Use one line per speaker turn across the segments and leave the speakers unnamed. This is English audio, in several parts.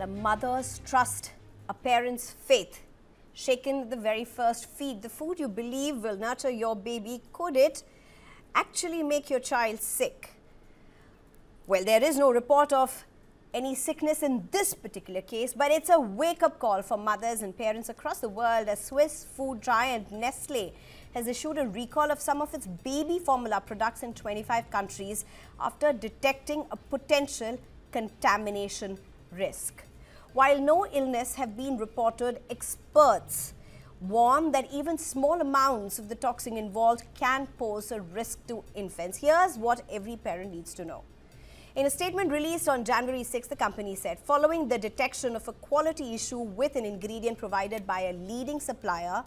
A mother's trust, a parent's faith, shaken at the very first feed. The food you believe will nurture your baby, could it actually make your child sick? Well, there is no report of any sickness in this particular case, but it's a wake-up call for mothers and parents across the world as Swiss food giant Nestlé has issued a recall of some of its baby formula products in 25 countries after detecting a potential contamination risk. While no illness have been reported, experts warn that even small amounts of the toxin involved can pose a risk to infants. Here's what every parent needs to know. In a statement released on January 6, the company said, following the detection of a quality issue with an ingredient provided by a leading supplier,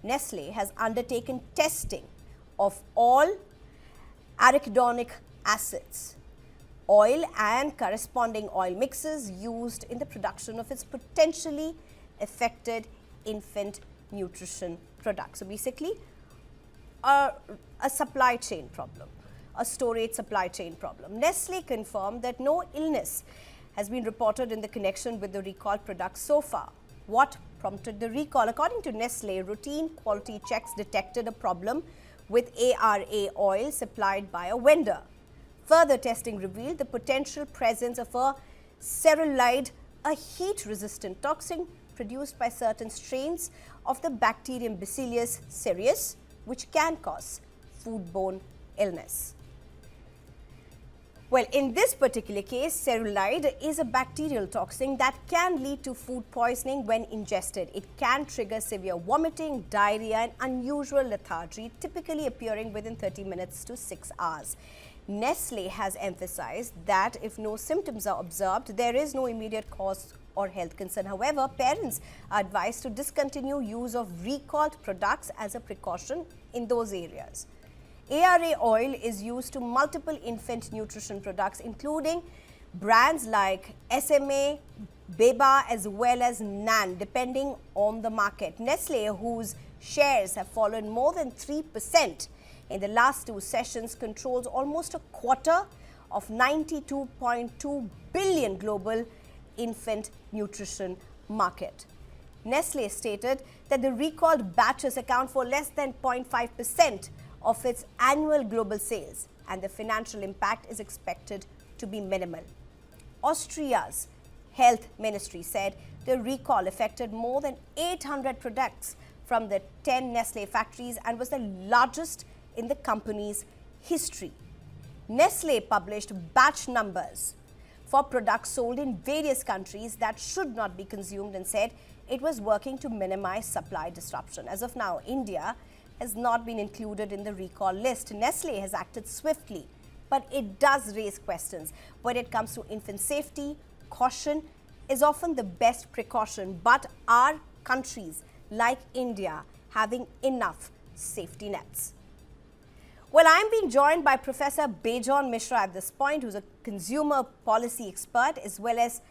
Nestlé has undertaken testing of all arachidonic acids, oil and corresponding oil mixes used in the production of its potentially affected infant nutrition products. So basically, a supply chain problem, a storage supply chain problem. Nestlé confirmed that no illness has been reported in the connection with the recalled products so far. What prompted the recall? According to Nestlé, routine quality checks detected a problem with ARA oil supplied by a vendor. Further testing revealed the potential presence of a Cereulide, a heat-resistant toxin produced by certain strains of the bacterium Bacillus cereus, which can cause foodborne illness. Well, in this particular case, Cereulide is a bacterial toxin that can lead to food poisoning when ingested. It can trigger severe vomiting, diarrhea, and unusual lethargy, typically appearing within 30 minutes to 6 hours. Nestlé has emphasized that if no symptoms are observed, there is no immediate cause or health concern. However, parents are advised to discontinue use of recalled products as a precaution in those areas. ARA oil is used to multiple infant nutrition products, including brands like SMA, Beba, as well as NAN, depending on the market. Nestlé, whose shares have fallen more than 3% in the last two sessions, controls almost a quarter of 92.2 billion global infant nutrition market. Nestlé stated that the recalled batches account for less than 0.5% of its annual global sales, and the financial impact is expected to be minimal. Austria's health ministry said the recall affected more than 800 products from the 10 Nestlé factories and was the largest in the company's history. Nestlé published batch numbers for products sold in various countries that should not be consumed and said it was working to minimize supply disruption. As of now, India has not been included in the recall list. Nestlé has acted swiftly, but it does raise questions. When it comes to infant safety, caution is often the best precaution, but are countries like India having enough safety nets? Well, I'm being joined by Professor Bejon Mishra at this point, who's a consumer policy expert, as well as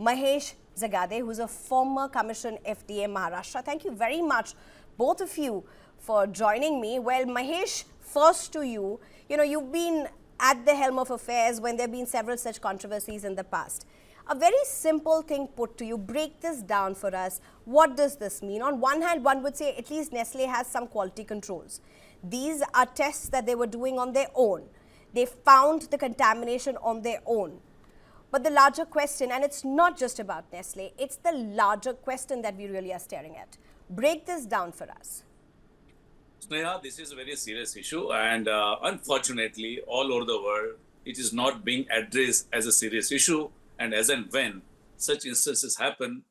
Mahesh Zagade, who's a former Commission FDA Maharashtra. Thank you very much, both of you, for joining me. Well, Mahesh, first to you. You've been at the helm of affairs when there have been several such controversies in the past. A very simple thing put to you, break this down for us. What does this mean? On one hand, one would say at least Nestlé has some quality controls. These are tests that they were doing on their own. They found the contamination on their own. But the larger question, and it's not just about Nestlé, it's the larger question that we really are staring at. Break this down for us.
Sneha, this is a very serious issue, and unfortunately, all over the world, it is not being addressed as a serious issue. And as and when such instances happen,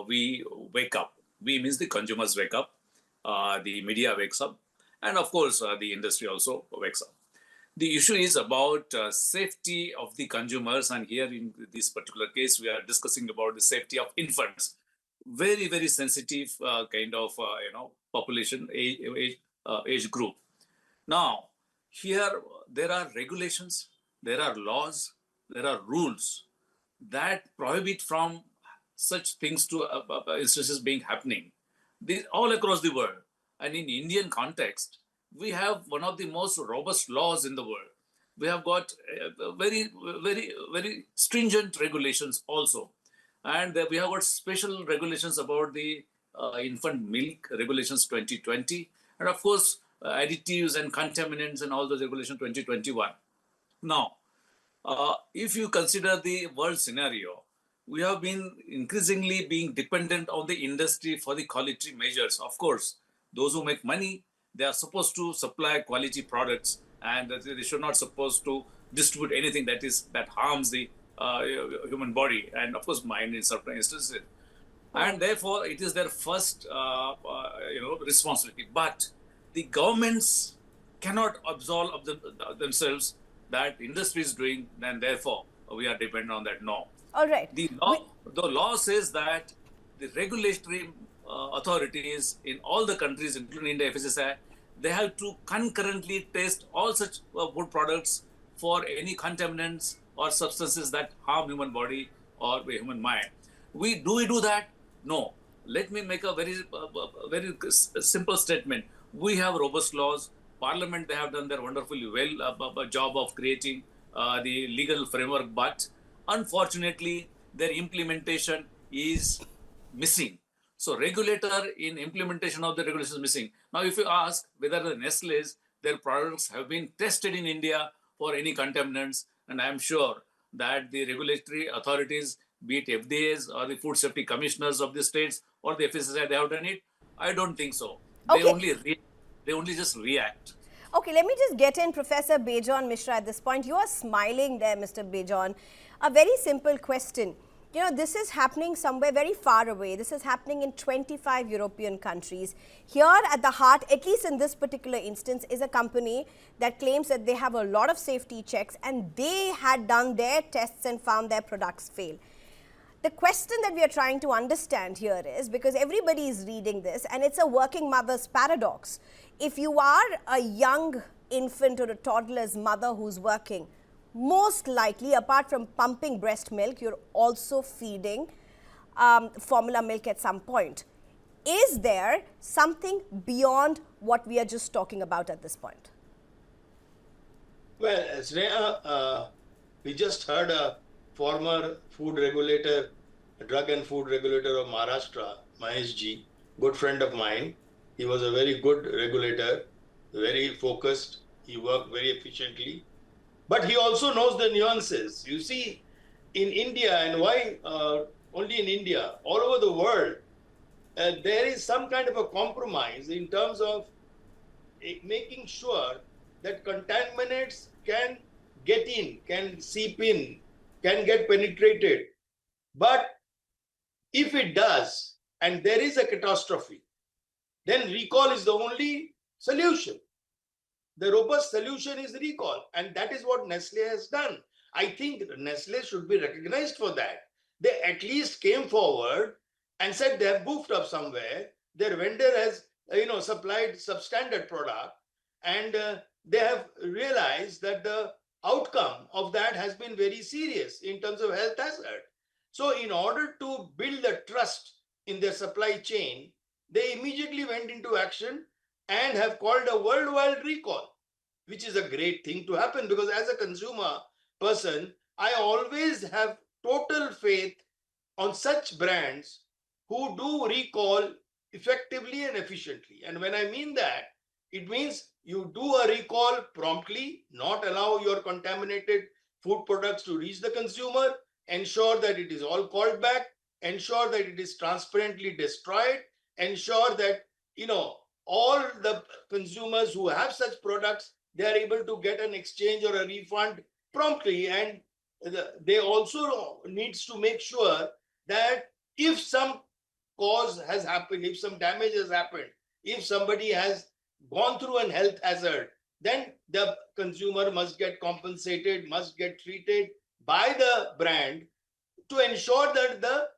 we wake up. We means the consumers wake up, the media wakes up, and of course, the industry also wakes up. The issue is about safety of the consumers, and here in this particular case, we are discussing about the safety of infants. Very, very sensitive kind of population age group. Now, here there are regulations, there are laws, there are rules that prohibit from such things to instances being happening all across the world. And in Indian context, we have one of the most robust laws in the world. We have got very, very, very stringent regulations also. And we have got special regulations about the infant milk regulations 2020, and of course additives and contaminants and all those regulations 2021. Now, if you consider the world scenario, we have been increasingly being dependent on the industry for the quality measures. Of course, those who make money, they are supposed to supply quality products, and they should not supposed to distribute anything that harms the human body, and of course, mind in certain instances. And therefore, it is their first, responsibility. But the governments cannot absolve of themselves that industry is doing, and therefore we are dependent on that. No,
All right.
the law says that the regulatory authorities in all the countries, including India, FSSAI, they have to concurrently test all such food products for any contaminants or substances that harm human body or human mind. We do that? No. Let me make a very simple statement. We have robust laws. Parliament, they have done their wonderfully well job of creating the legal framework, but unfortunately, their implementation is missing. So, regulator in implementation of the regulation is missing. Now, if you ask whether the Nestle's, their products have been tested in India for any contaminants, and I am sure that the regulatory authorities, be it FDA's or the food safety commissioners of the states or the FSSAI, they have done it. I don't think so. They
Okay.
only just react.
Okay, let me just get in Professor Bejon Mishra at this point. You are smiling there, Mr. Bejon. A very simple question. You know, this is happening somewhere very far away. This is happening in 25 European countries. Here at the heart, at least in this particular instance, is a company that claims that they have a lot of safety checks and they had done their tests and found their products fail. The question that we are trying to understand here is, because everybody is reading this and it's a working mother's paradox. If you are a young infant or a toddler's mother who's working, most likely, apart from pumping breast milk, you're also feeding formula milk at some point. Is there something beyond what we are just talking about at this point?
Well, Sneha, we just heard a former food regulator, drug and food regulator of Maharashtra, Mahesh Ji, good friend of mine. He was a very good regulator, very focused. He worked very efficiently. But he also knows the nuances. You see, in India, and why only in India, all over the world, there is some kind of a compromise in terms of making sure that contaminants can get in, can seep in, can get penetrated. But if it does, and there is a catastrophe, then recall is the only solution. The robust solution is recall, and that is what Nestlé has done. I think Nestlé should be recognized for that. They at least came forward and said they have goofed up somewhere. Their vendor has, supplied substandard product, and they have realized that the outcome of that has been very serious in terms of health hazard. So, in order to build the trust in their supply chain, they immediately went into action and have called a worldwide recall, which is a great thing to happen, because as a consumer person, I always have total faith on such brands who do recall effectively and efficiently. And when I mean that, it means you do a recall promptly, not allow your contaminated food products to reach the consumer, ensure that it is all called back, ensure that it is transparently destroyed, ensure that, all the consumers who have such products, they are able to get an exchange or a refund promptly. And they also needs to make sure that if some cause has happened, if some damage has happened, if somebody has gone through an health hazard, then the consumer must get compensated, must get treated by the brand to ensure that the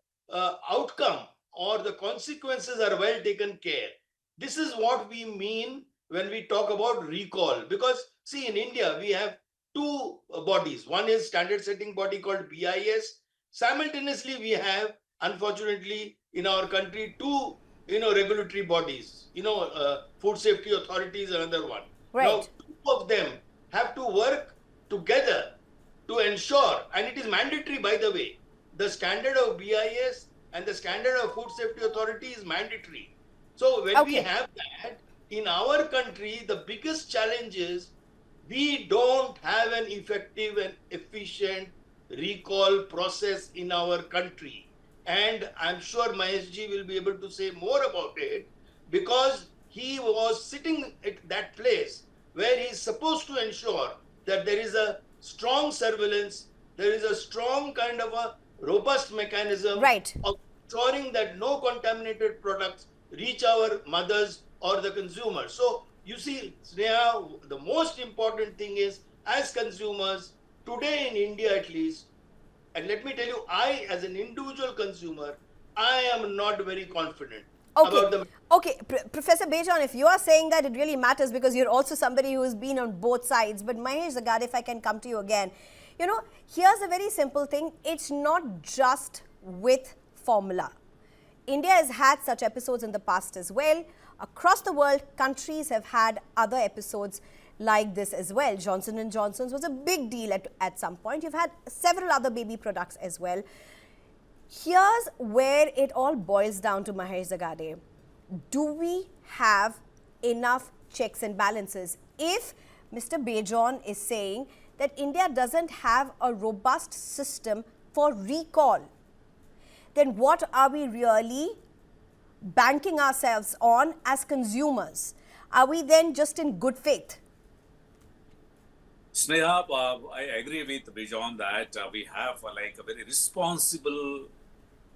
outcome or the consequences are well taken care. This is what we mean when we talk about recall. Because, see, in India, we have two bodies. One is standard setting body called BIS. Simultaneously, we have, unfortunately, in our country, two regulatory bodies, food safety authorities, another one.
Right.
Now, two of them have to work together to ensure, and it is mandatory, by the way, the standard of BIS and the standard of Food Safety Authority is mandatory. So when we have that, in our country, the biggest challenge is we don't have an effective and efficient recall process in our country. And I'm sure Maheshji will be able to say more about it, because he was sitting at that place where he is supposed to ensure that there is a strong surveillance, there is a strong kind of a robust mechanism of ensuring that no contaminated products reach our mothers or the consumer. So you see, Sneha, the most important thing is, as consumers, today in India at least, and let me tell you, I as an individual consumer, I am not very confident about the...
Okay, Professor Bejon, if you are saying that, it really matters because you're also somebody who has been on both sides. But Mahesh Zagade, if I can come to you again, you know, here's a very simple thing. It's not just with formula. India has had such episodes in the past as well. Across the world, countries have had other episodes like this as well. Johnson & Johnson's was a big deal at some point. You've had several other baby products as well. Here's where it all boils down to, Mahesh Zagade. Do we have enough checks and balances? If Mr. Bejon is saying that India doesn't have a robust system for recall, then what are we really banking ourselves on as consumers? Are we then just in good faith?
Sneha, I agree with Bijon that we have like a very responsible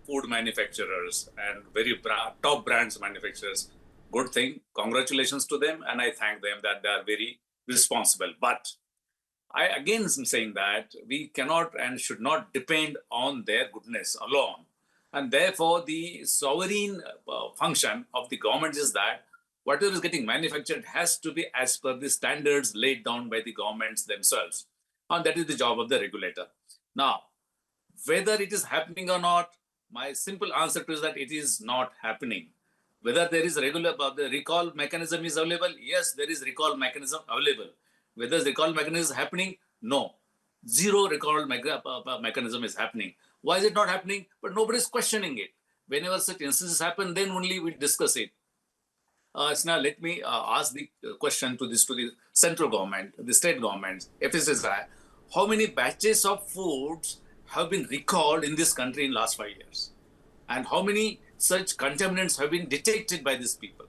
food manufacturers and very top brands manufacturers. Good thing. Congratulations to them, and I thank them that they are very responsible. But I again am saying that we cannot and should not depend on their goodness alone. And therefore, the sovereign function of the government is that whatever is getting manufactured has to be as per the standards laid down by the governments themselves. And that is the job of the regulator. Now, whether it is happening or not, my simple answer to is that it is not happening. Whether there is the recall mechanism is available, yes, there is recall mechanism available. Whether the recall mechanism is happening, no. Zero recall mechanism is happening. Why is it not happening? But nobody is questioning it. Whenever such instances happen, then only we discuss it. So now let me ask the question to the central government, the state governments, FSSI. How many batches of foods have been recalled in this country in last 5 years? And how many such contaminants have been detected by these people?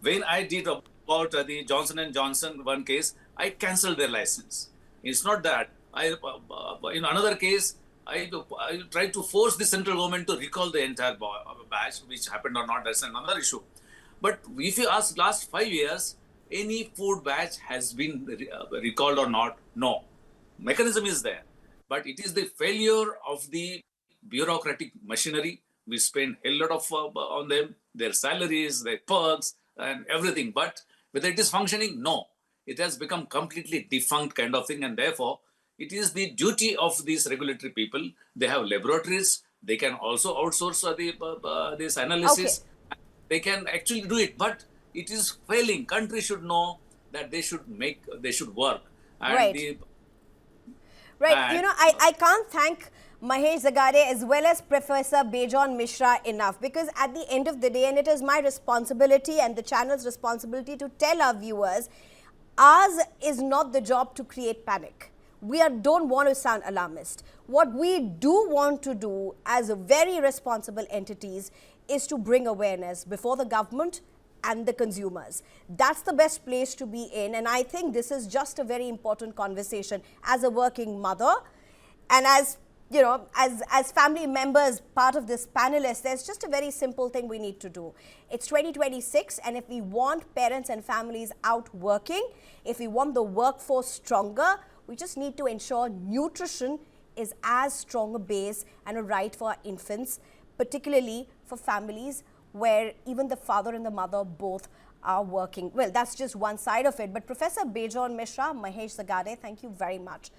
When I did about the Johnson & Johnson one case, I cancelled their license. It's not that. In another case, I tried to force the central government to recall the entire batch, which happened or not, that's another issue. But if you ask last 5 years, any food batch has been recalled or not? No. Mechanism is there. But it is the failure of the bureaucratic machinery. We spend a lot of on them, their salaries, their perks, and everything. But whether it is functioning, no. It has become completely defunct kind of thing, and therefore, it is the duty of these regulatory people. They have laboratories. They can also outsource this analysis. Okay. They can actually do it, but it is failing. Countries should know that they should work. And
right. Right. You know, I can't thank Mahesh Zagade as well as Professor Bejon Mishra enough, because at the end of the day, and it is my responsibility and the channel's responsibility to tell our viewers, ours is not the job to create panic. We don't want to sound alarmist. What we do want to do as a very responsible entities is to bring awareness before the government and the consumers. That's the best place to be in, and I think this is just a very important conversation as a working mother, and as you know, as family members, part of this panelist, there's just a very simple thing we need to do. It's 2026, and if we want parents and families out working, if we want the workforce stronger, we just need to ensure nutrition is as strong a base and a right for our infants, particularly for families where even the father and the mother both are working. Well, that's just one side of it. But Professor Bejon Mishra, Mahesh Zagade, thank you very much.